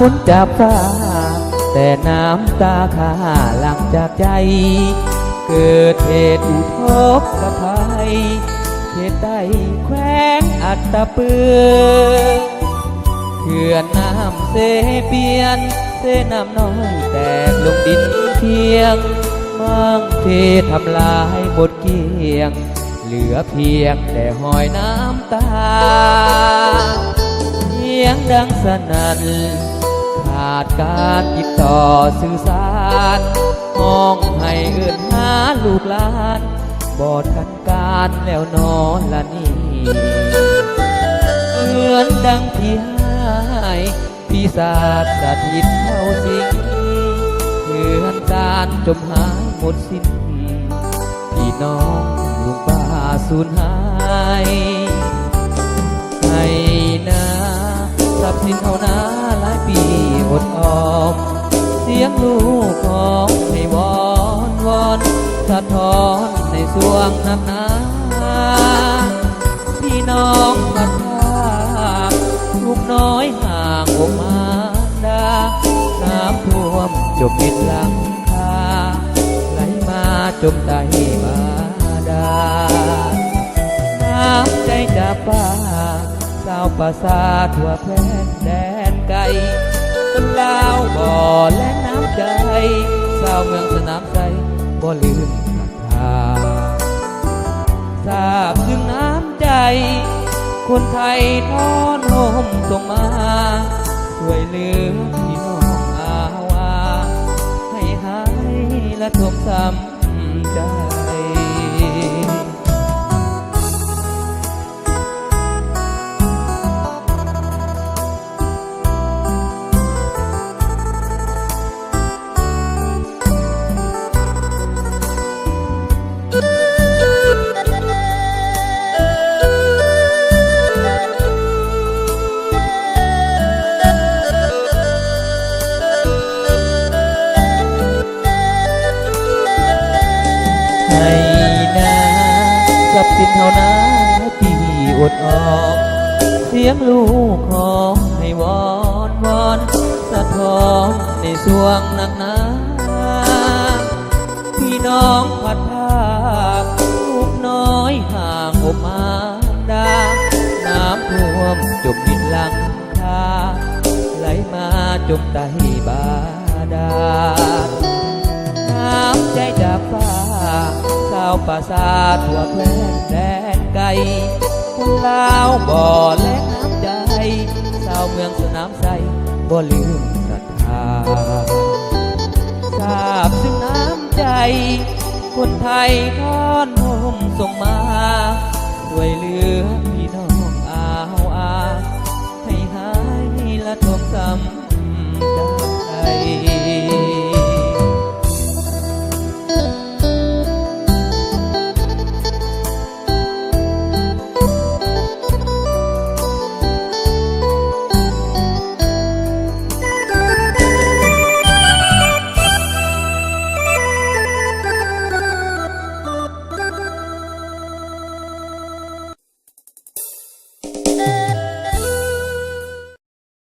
ฝนจากฟ้าแต่น้ำตาข้าหลั่งจากใจเกิดเหตุอุทกภัยเหตุใดแขวงอัตตปือเขื่อนน้ำเสเปียนเสน้ำน้อยแตกลงดินเพียงบางเททำลายหมดเกลี้ยงเหลือเพียงแต่หอยน้ำตาเสียงดังสนั่นขาดการติดต่อสื่อสารห้องให้เอื้อนหาลูกหลานบอดกันการแล้วนอนละนี่เหมือนดังที่ให้ปีศาจสถิตเข้าสิงเพื่อนการจมหายหมดสิ้นพี่น้องลุงป้าสูญหายให้นาทรัพย์สินเอานาหลายปีอดออมเสียงลูกของให้วอนวอนสะท้อนในสวงนักหนาพี่น้องพัดพากลูกน้อยห่างอกมารดาน้ำท่วมจมมิดหลังคาไหลมาจมใต้บาดาลน้ำใจจากป่าสาวป่าซาทั่วแคว้นแดนไกลคนลาวบ่อและน้ำใจสาวเมืองสนามใจบ่ลืมศรัทธาทราบถึงน้ำใจคนไทยทอนห่มส่งมาช่วยเหลือพี่น้องอาวาให้หายและทบซ้ำใจทรัพย์สินเท่านั้นที่อดออมเสียงลูกขอให้วอนวอนสะท้อนในสวงหนักหนาพี่น้องพัดภาคลูกน้อยห่างอกมารดาน้ำท่วมจมดินหลังคาไหลมาจมใต้บาดาลน้ำใจจากฟ้าสาวป่าซาทั่วแคว้นแดนไกลคนลาวบ่อและน้ำใจสาวเมืองสนามไซบ่ลืมศรัทธาทราบซึ่งน้ำใจคนไทยทอนห่มส่งมาช่วยเหลือ